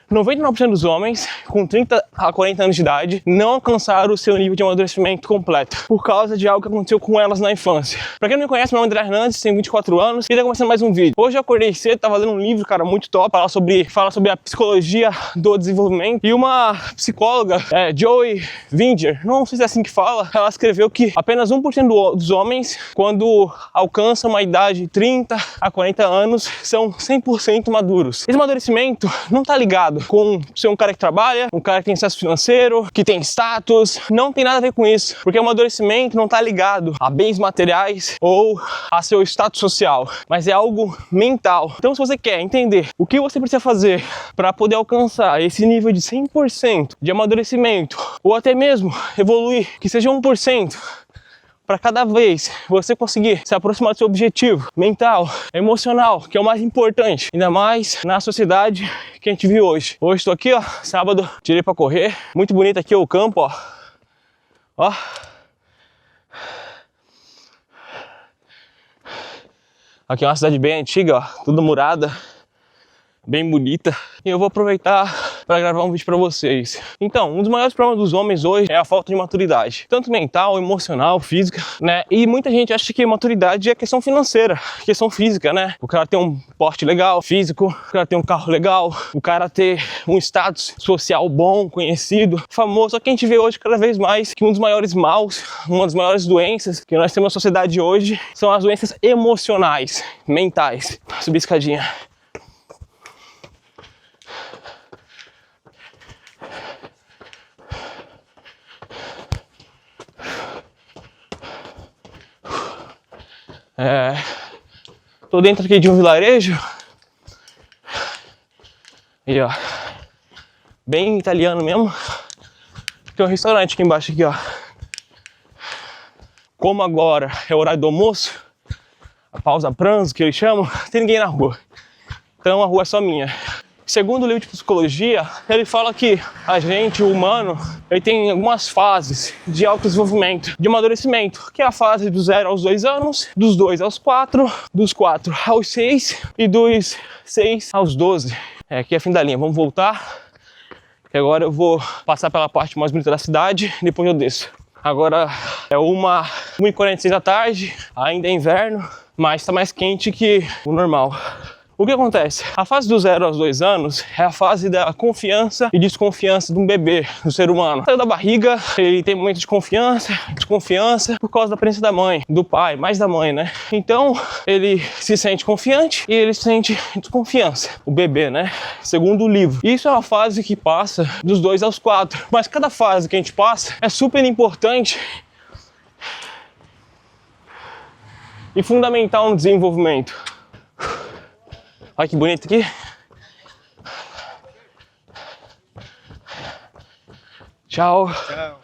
99% dos homens com 30 a 40 anos de idade não alcançaram o seu nível de amadurecimento completo por causa de algo que aconteceu com elas na infância. Pra quem não me conhece, meu nome é André Hernandes, tenho 24 anos e tá começando mais um vídeo. Hoje eu acordei cedo, tava lendo um livro, cara, muito top, fala sobre a psicologia do desenvolvimento, e uma psicóloga, Joy Vinger, não sei se é assim que fala, ela escreveu que apenas 1% dos homens, quando alcançam uma idade de 30 a 40 anos, são 100% maduros. Esse amadurecimento não tá ligado com ser um cara que trabalha, um cara que tem sucesso financeiro, que tem status, não tem nada a ver com isso, porque o amadurecimento não tá ligado a bens materiais ou a seu status social, mas é algo mental. Então, se você quer entender o que você precisa fazer para poder alcançar esse nível de 100% de amadurecimento, ou até mesmo evoluir, que seja 1%, para cada vez você conseguir se aproximar do seu objetivo mental, emocional, que é o mais importante, ainda mais na sociedade que a gente vive hoje. Hoje estou aqui, ó, sábado, tirei para correr, muito bonito aqui o campo, ó. Ó. Aqui é uma cidade bem antiga, ó, tudo murada, bem bonita. E eu vou aproveitar para gravar um vídeo para vocês. Então, um dos maiores problemas dos homens hoje é a falta de maturidade, tanto mental, emocional, física, né? E muita gente acha que maturidade é questão financeira, questão física, né? O cara ter um porte legal, físico, o cara ter um carro legal, o cara ter um status social bom, conhecido, famoso. Só que a gente vê hoje cada vez mais que um dos maiores maus, uma das maiores doenças que nós temos na sociedade hoje são as doenças emocionais, mentais. Subir a escadinha. Tô dentro aqui de um vilarejo e ó, bem italiano mesmo. Tem um restaurante aqui embaixo aqui, ó. Como agora é o horário do almoço, a pausa pranzo que eles chamam, não tem ninguém na rua, então a rua é só minha. Segundo o livro de psicologia, ele fala que a gente, o humano, ele tem algumas fases de autodesenvolvimento, de amadurecimento, que é a fase dos 0 aos 2 anos, dos 2 aos 4, dos 4 aos 6 e dos 6 aos 12. Aqui é fim da linha, vamos voltar, que agora eu vou passar pela parte mais bonita da cidade, depois eu desço. Agora é 1h46 da tarde, ainda é inverno, mas está mais quente que o normal. O que acontece? A fase dos 0 aos 2 anos é a fase da confiança e desconfiança de um bebê, do ser humano. Saiu da barriga, ele tem momentos de confiança, desconfiança, por causa da presença da mãe, do pai, mais da mãe, né? Então, ele se sente confiante e ele sente desconfiança, o bebê, né? Segundo o livro. Isso é uma fase que passa dos 2 aos 4, mas cada fase que a gente passa é super importante e fundamental no desenvolvimento. Olha que bonito aqui. Tchau. Tchau.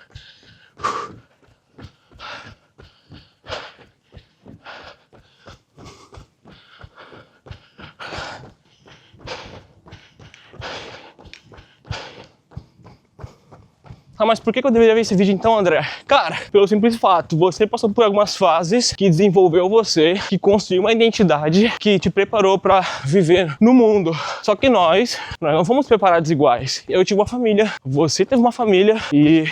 Ah, mas por que eu deveria ver esse vídeo então, André? Cara, pelo simples fato, você passou por algumas fases que desenvolveu você, que construiu uma identidade, que te preparou para viver no mundo. Só que nós não fomos preparados iguais. Eu tive uma família, você teve uma família e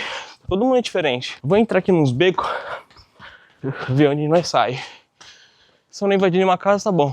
todo mundo é diferente. Vou entrar aqui nos becos, ver onde nós sai. Se eu não invadir nenhuma casa, tá bom.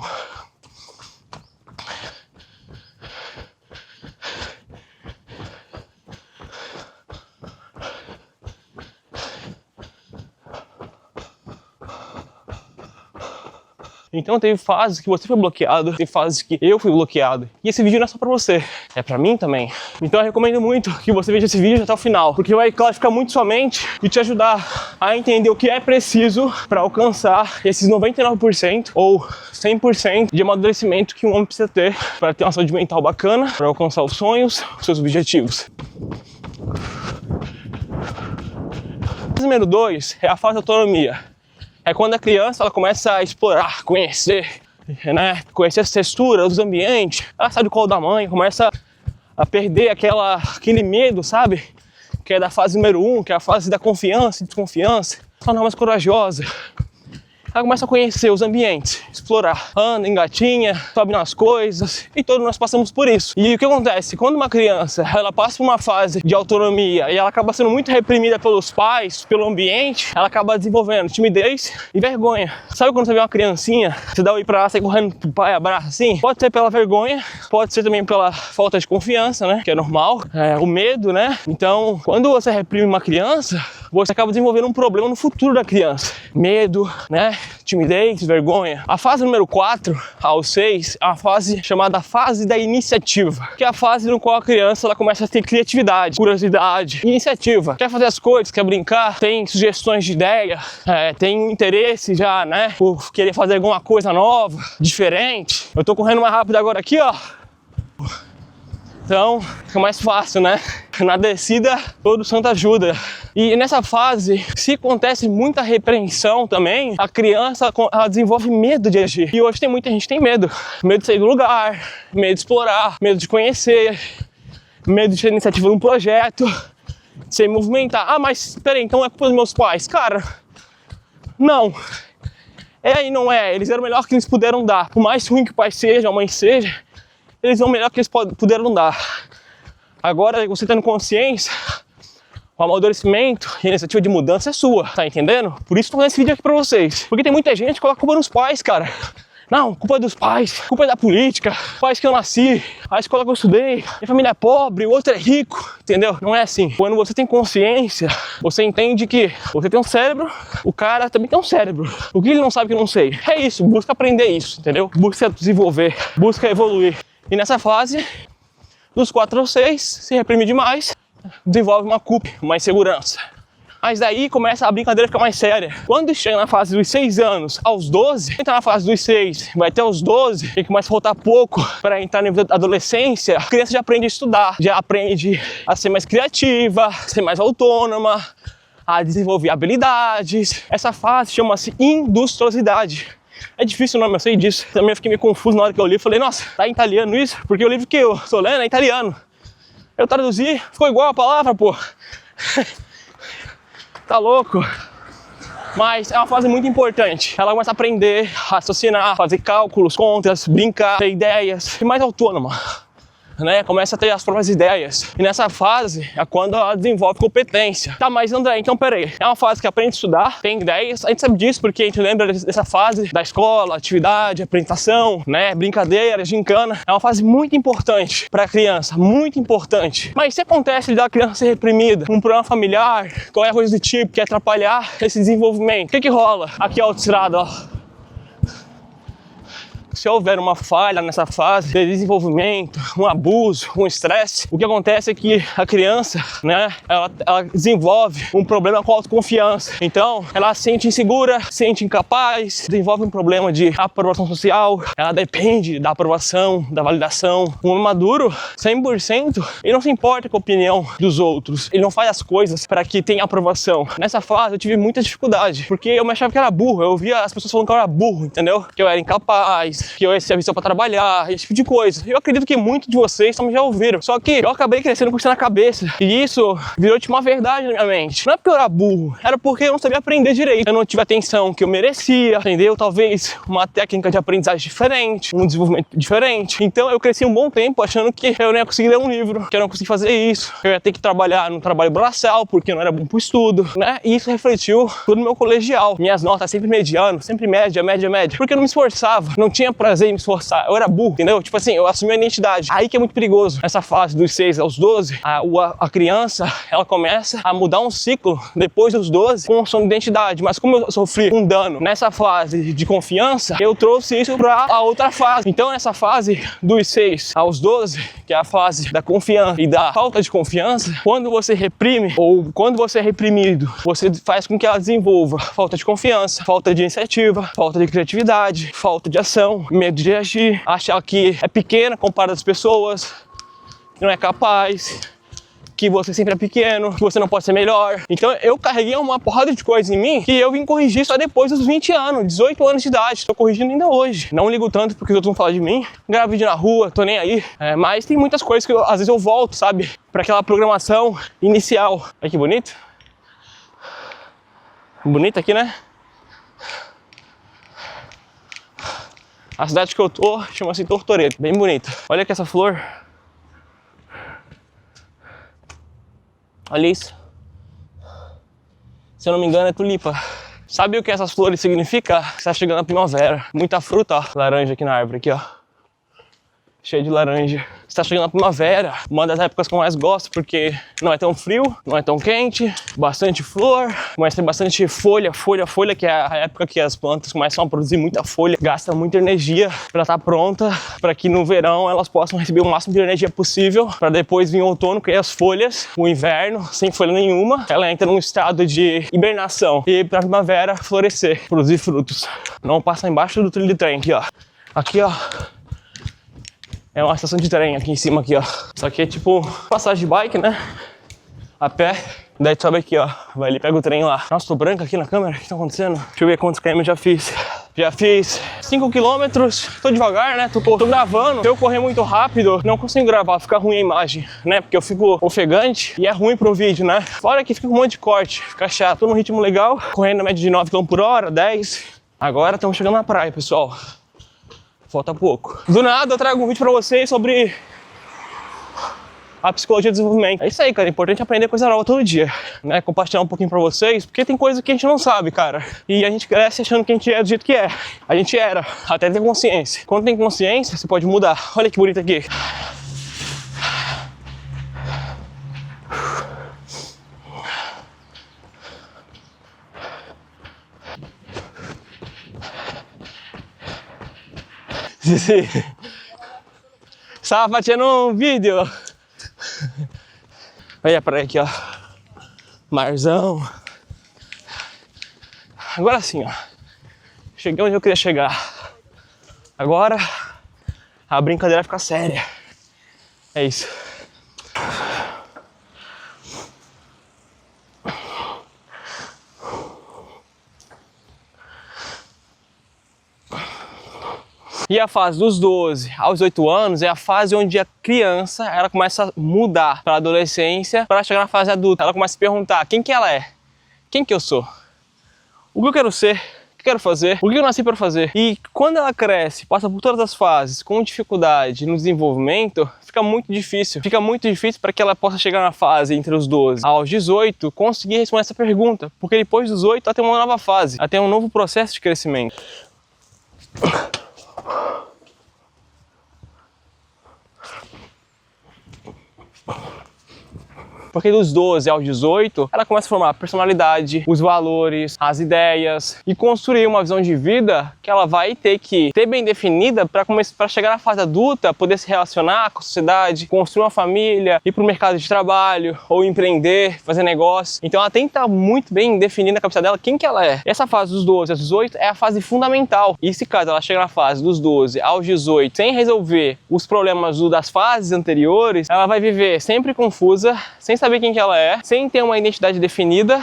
Então teve fases que você foi bloqueado, teve fases que eu fui bloqueado. E esse vídeo não é só pra você, é pra mim também. Então eu recomendo muito que você veja esse vídeo até o final, porque vai clarificar muito sua mente e te ajudar a entender o que é preciso para alcançar esses 99% ou 100% de amadurecimento que um homem precisa ter para ter uma saúde mental bacana, para alcançar os sonhos, os seus objetivos. O número 2 é a fase de autonomia. É quando a criança ela começa a explorar, conhecer, né? Conhecer as texturas dos ambientes. Ela sai do colo da mãe, começa a perder aquele medo, sabe? Que é da fase número 1, que é a fase da confiança e desconfiança. Ela não é mais corajosa. ela começa a conhecer os ambientes, explorar, anda, engatinha, sobe nas coisas, e todos nós passamos por isso. E o que acontece? Quando uma criança, ela passa por uma fase de autonomia e ela acaba sendo muito reprimida pelos pais, pelo ambiente, ela acaba desenvolvendo timidez e vergonha. Sabe quando você vê uma criancinha, você dá o ir pra lá, sai correndo pro pai, abraça assim? Pode ser pela vergonha, pode ser também pela falta de confiança, né? Que é normal, o medo, né? Então, quando você reprime uma criança, você acaba desenvolvendo um problema no futuro da criança. Medo, né? Timidez, vergonha. A fase número 4 ao 6 é a fase chamada fase da iniciativa, que é a fase no qual a criança ela começa a ter criatividade, curiosidade, iniciativa. Quer fazer as coisas, quer brincar, tem sugestões de ideia, tem um interesse já, né? Por querer fazer alguma coisa nova, diferente. Eu tô correndo mais rápido agora aqui, ó. Então, fica mais fácil, né? Na descida, todo santo ajuda. E nessa fase, se acontece muita repreensão também, a criança ela desenvolve medo de agir. E hoje tem muita gente que tem medo. Medo de sair do lugar, medo de explorar, medo de conhecer, medo de ter iniciativa num projeto, de se movimentar. Ah, mas peraí, então é culpa dos meus pais? Cara, não. É e não é. Eles eram o melhor que eles puderam dar. Por mais ruim que o pai seja, a mãe seja, eles são o melhor que eles puderam dar. Agora, você tendo consciência, o amadurecimento e a iniciativa de mudança é sua, tá entendendo? Por isso que eu tô fazendo esse vídeo aqui pra vocês. Porque tem muita gente que coloca culpa nos pais, cara. Não, culpa é dos pais, culpa é da política, pais que eu nasci, a escola que eu estudei, minha família é pobre, o outro é rico, entendeu? Não é assim. Quando você tem consciência, você entende que você tem um cérebro, o cara também tem um cérebro. O que ele não sabe que eu não sei? É isso, busca aprender isso, entendeu? Busca desenvolver, busca evoluir. E nessa fase, dos 4 aos 6, se reprime demais, desenvolve uma culpa, uma insegurança. Mas daí começa a brincadeira ficar mais séria. Quando chega na fase dos 6 anos aos 12, entra na fase dos 6, vai até os 12, e começa a faltar pouco para entrar na adolescência, a criança já aprende a estudar, já aprende a ser mais criativa, a ser mais autônoma, a desenvolver habilidades. Essa fase chama-se industriosidade. É difícil o nome, eu sei disso. Também fiquei meio confuso na hora que eu li. Falei, nossa, tá em italiano isso? Porque o livro que eu tô lendo é italiano. Eu traduzi, ficou igual a palavra, pô. Tá louco? Mas é uma fase muito importante. Ela começa a aprender, raciocinar, fazer cálculos, contas, brincar, ter ideias, ser mais autônoma. Né? Começa a ter as próprias ideias. E nessa fase é quando ela desenvolve competência. Tá, mas André, então peraí. É uma fase que aprende a estudar, tem ideias. A gente sabe disso porque a gente lembra dessa fase da escola, atividade, apresentação, né? Brincadeira, gincana. É uma fase muito importante para a criança, muito importante. Mas se acontece da criança ser reprimida, um problema familiar, qualquer coisa do tipo, que atrapalhar esse desenvolvimento, o que rola? Aqui a autoestrada, ó. Se houver uma falha nessa fase de desenvolvimento, um abuso, um estresse, o que acontece é que a criança, né, ela desenvolve um problema com a autoconfiança. Então, ela se sente insegura, se sente incapaz, desenvolve um problema de aprovação social, ela depende da aprovação, da validação. Um homem maduro, 100%, ele não se importa com a opinião dos outros, ele não faz as coisas para que tenha aprovação. Nessa fase eu tive muita dificuldade, porque eu me achava que era burro, eu via as pessoas falando que eu era burro, entendeu? Que eu era incapaz, que eu ia ser visto pra trabalhar, esse tipo de coisa. Eu acredito que muitos de vocês também já ouviram. Só que eu acabei crescendo com isso na cabeça. E isso virou tipo uma verdade na minha mente. Não é porque eu era burro, era porque eu não sabia aprender direito. Eu não tive a atenção que eu merecia, entendeu? Talvez uma técnica de aprendizagem diferente, um desenvolvimento diferente. Então eu cresci um bom tempo achando que eu não ia conseguir ler um livro, que eu não ia conseguir fazer isso, que eu ia ter que trabalhar num trabalho braçal, porque eu não era bom pro estudo, né? E isso refletiu todo no meu colegial. Minhas notas sempre mediano, sempre média, porque eu não me esforçava, não tinha prazer em me esforçar, eu era burro, entendeu? Tipo assim, eu assumi a identidade. Aí que é muito perigoso. Nessa fase dos 6 aos 12, a criança, ela começa a mudar um ciclo depois dos 12 com sua identidade. Mas como eu sofri um dano nessa fase de confiança, eu trouxe isso pra a outra fase. Então nessa fase dos 6 aos 12, que é a fase da confiança e da falta de confiança, quando você reprime ou quando você é reprimido, você faz com que ela desenvolva falta de confiança, falta de iniciativa, falta de criatividade, falta de ação, medo de agir, achar que é pequena comparado às pessoas, que não é capaz, que você sempre é pequeno, que você não pode ser melhor. Então eu carreguei uma porrada de coisas em mim que eu vim corrigir só depois dos 20 anos, 18 anos de idade. Tô corrigindo ainda hoje. Não ligo tanto porque os outros vão falar de mim. Gravo vídeo na rua, tô nem aí. Mas tem muitas coisas que às vezes eu volto, sabe? Pra aquela programação inicial. Olha que bonito. Bonito aqui, né? A cidade que eu tô chama-se Tortoreto, bem bonita. Olha aqui essa flor. Olha isso. Se eu não me engano é tulipa. Sabe o que essas flores significam? Está chegando a primavera. Muita fruta, ó. Laranja aqui na árvore, aqui, ó. Cheio de laranja. Está chegando a primavera, uma das épocas que eu mais gosto, porque não é tão frio, não é tão quente, bastante flor, mas tem bastante folha, que é a época que as plantas começam a produzir muita folha, gasta muita energia para estar pronta, para que no verão elas possam receber o máximo de energia possível, para depois vir o outono, que é as folhas, o inverno, sem folha nenhuma, ela entra num estado de hibernação e para a primavera florescer, produzir frutos. Não passa embaixo do trilho de trem aqui, ó. Aqui, ó. É uma estação de trem aqui em cima, aqui, ó. Isso aqui é tipo passagem de bike, né? A pé. Daí tu sobe aqui, ó. Vai ali, pega o trem lá. Nossa, tô branca aqui na câmera. O que tá acontecendo? Deixa eu ver quantos km eu já fiz. Já fiz 5 quilômetros. Tô devagar, né? Tô gravando. Se eu correr muito rápido, não consigo gravar. Fica ruim a imagem, né? Porque eu fico ofegante e é ruim pro vídeo, né? Fora que fica com um monte de corte. Fica chato. Tô num ritmo legal. Correndo na média de 9 km por hora, 10. Agora estamos chegando na praia, pessoal. Falta pouco. Do nada eu trago um vídeo pra vocês sobre a psicologia do desenvolvimento. É isso aí, cara. É importante aprender coisa nova todo dia, né? Compartilhar um pouquinho pra vocês, porque tem coisa que a gente não sabe, cara. E a gente cresce achando que a gente é do jeito que é. A gente era, até ter consciência. Quando tem consciência, você pode mudar. Olha que bonito aqui. Stava facendo um vídeo. Olha pra aqui, ó. Marzão. Agora sim, ó. Cheguei onde eu queria chegar. Agora a brincadeira fica séria. É isso. E a fase dos 12 aos 18 anos é a fase onde a criança ela começa a mudar para a adolescência para chegar na fase adulta. Ela começa a se perguntar quem que ela é, quem que eu sou, o que eu quero ser, o que eu quero fazer, o que eu nasci para fazer. E quando ela cresce, passa por todas as fases com dificuldade no desenvolvimento, fica muito difícil para que ela possa chegar na fase entre os 12 aos 18, conseguir responder essa pergunta, porque depois dos 18 ela tem uma nova fase, ela tem um novo processo de crescimento. Porque dos 12 aos 18, ela começa a formar a personalidade, os valores, as ideias e construir uma visão de vida que ela vai ter que ter bem definida para chegar na fase adulta, poder se relacionar com a sociedade, construir uma família, ir para o mercado de trabalho ou empreender, fazer negócio. Então ela tem que estar muito bem definida na cabeça dela quem que ela é. Essa fase dos 12 aos 18 é a fase fundamental. E se caso ela chega na fase dos 12 aos 18 sem resolver os problemas das fases anteriores, ela vai viver sempre confusa, sem saber quem que ela é, sem ter uma identidade definida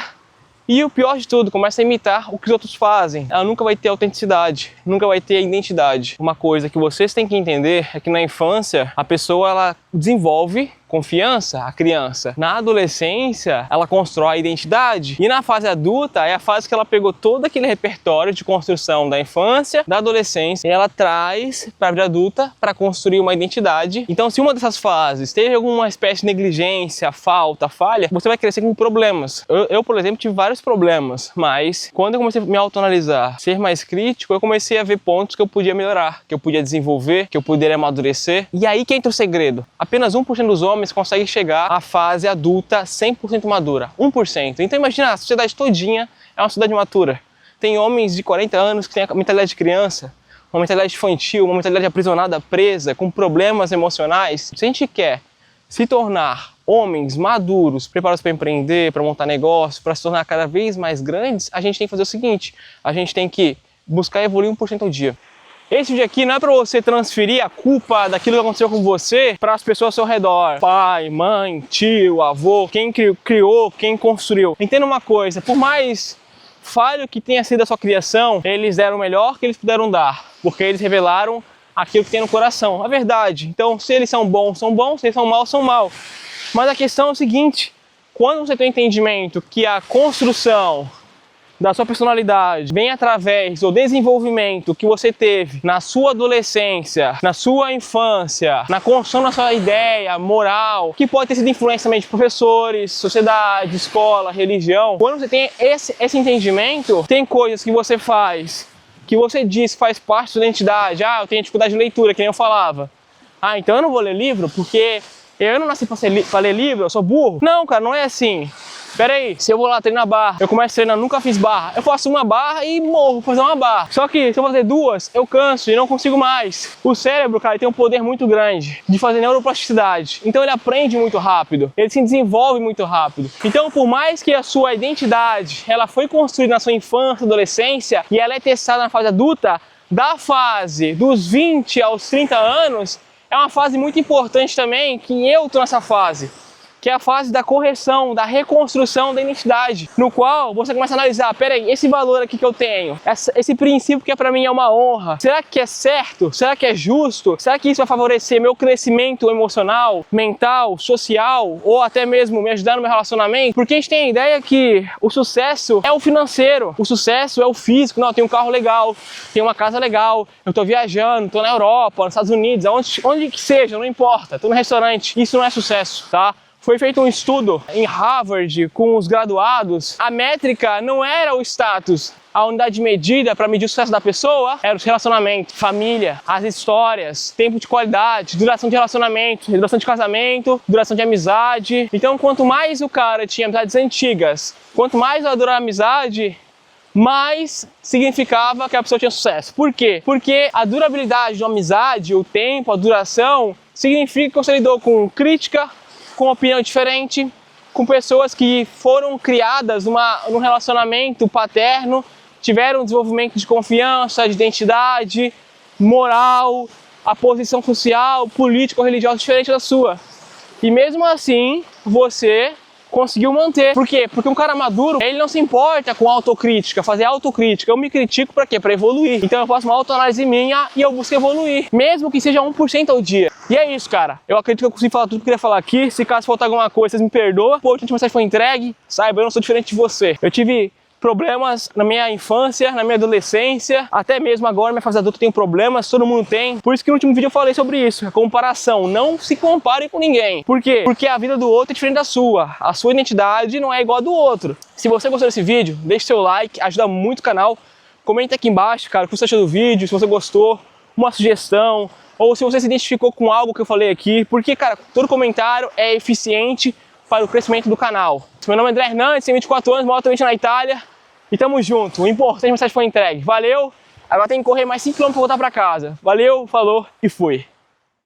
e o pior de tudo, começa a imitar o que os outros fazem. Ela nunca vai ter autenticidade, nunca vai ter identidade. Uma coisa que vocês têm que entender é que na infância a pessoa ela desenvolve confiança, a criança. Na adolescência, ela constrói a identidade. E na fase adulta, é a fase que ela pegou todo aquele repertório de construção da infância, da adolescência, e ela traz para a vida adulta para construir uma identidade. Então, se uma dessas fases teve alguma espécie de negligência, falta, falha, você vai crescer com problemas. Eu, por exemplo, tive vários problemas, mas quando eu comecei a me autoanalisar, ser mais crítico, eu comecei a ver pontos que eu podia melhorar, que eu podia desenvolver, que eu poderia amadurecer. E aí que entra o segredo. Apenas 1% dos homens conseguem chegar à fase adulta 100% madura. 1%. Então imagina, a sociedade todinha é uma sociedade matura. Tem homens de 40 anos que têm a mentalidade de criança, uma mentalidade infantil, uma mentalidade aprisionada, presa, com problemas emocionais. Se a gente quer se tornar homens maduros, preparados para empreender, para montar negócio, para se tornar cada vez mais grandes, a gente tem que fazer o seguinte, a gente tem que buscar evoluir 1% ao dia. Esse vídeo aqui não é para você transferir a culpa daquilo que aconteceu com você para as pessoas ao seu redor. Pai, mãe, tio, avô, quem criou, quem construiu. Entenda uma coisa, por mais falho que tenha sido a sua criação, eles deram o melhor que eles puderam dar, porque eles revelaram aquilo que tem no coração, a verdade. Então, se eles são bons, são bons, se eles são maus, são maus. Mas a questão é o seguinte, quando você tem o entendimento que a construção da sua personalidade vem através do desenvolvimento que você teve na sua adolescência, na sua infância, na construção da sua ideia, moral, que pode ter sido influência também de professores, sociedade, escola, religião. Quando você tem esse entendimento, tem coisas que você faz, que você diz que faz parte da sua identidade. Ah, eu tenho dificuldade de leitura, que nem eu falava. Ah, então eu não vou ler livro porque eu não nasci pra ler livro, eu sou burro. Não, cara, não é assim. Pera aí, se eu vou lá treinar barra, eu começo treinando, nunca fiz barra, eu faço uma barra e morro pra fazer uma barra. Só que se eu fazer duas, eu canso e não consigo mais. O cérebro, cara, tem um poder muito grande de fazer neuroplasticidade. Então ele aprende muito rápido, ele se desenvolve muito rápido. Então, por mais que a sua identidade, ela foi construída na sua infância, adolescência, e ela é testada na fase adulta, da fase dos 20 aos 30 anos, é uma fase muito importante também, que eu tô nessa fase, que é a fase da correção, da reconstrução da identidade, no qual você começa a analisar, peraí, esse valor aqui que eu tenho, esse princípio que para mim é uma honra, será que é certo? Será que é justo? Será que isso vai favorecer meu crescimento emocional, mental, social, ou até mesmo me ajudar no meu relacionamento? Porque a gente tem a ideia que o sucesso é o financeiro, o sucesso é o físico. Não, eu tenho um carro legal, tenho uma casa legal, eu tô viajando, tô na Europa, nos Estados Unidos, onde que seja, não importa, tô no restaurante. Isso não é sucesso, tá? Foi feito um estudo em Harvard com os graduados. A métrica não era o status. A unidade de medida para medir o sucesso da pessoa era os relacionamentos, família, as histórias, tempo de qualidade, duração de relacionamento, duração de casamento, duração de amizade. Então, quanto mais o cara tinha amizades antigas, quanto mais ela durava a amizade, mais significava que a pessoa tinha sucesso. Por quê? Porque a durabilidade de uma amizade, o tempo, a duração, significa que você lidou com crítica, com opinião diferente, com pessoas que foram criadas num relacionamento paterno, tiveram um desenvolvimento de confiança, de identidade, moral, a posição social, política ou religiosa diferente da sua. E mesmo assim, você conseguiu manter. Por quê? Porque um cara maduro, ele não se importa com autocrítica, fazer autocrítica. Eu me critico para quê? Para evoluir. Então eu faço uma autoanálise minha e eu busco evoluir, mesmo que seja 1% ao dia. E é isso, cara. Eu acredito que eu consegui falar tudo que eu queria falar aqui. Se caso faltar alguma coisa, vocês me perdoam. Pô, a última mensagem foi entregue. Saiba, eu não sou diferente de você. Eu tive problemas na minha infância, na minha adolescência, até mesmo agora, minha fase adulta, tem problemas, todo mundo tem. Por isso que no último vídeo eu falei sobre isso, a comparação. Não se compare com ninguém. Por quê? Porque a vida do outro é diferente da sua. A sua identidade não é igual a do outro. Se você gostou desse vídeo, deixe seu like, ajuda muito o canal. Comenta aqui embaixo, cara, o que você achou do vídeo, se você gostou, uma sugestão, ou se você se identificou com algo que eu falei aqui. Porque, cara, todo comentário é eficiente para o crescimento do canal. Meu nome é André Hernandes, tenho 24 anos, moro atualmente na Itália. E tamo junto, o importante é que a mensagem foi entregue. Valeu, agora tem que correr mais 5 km para voltar para casa. Valeu, falou e fui.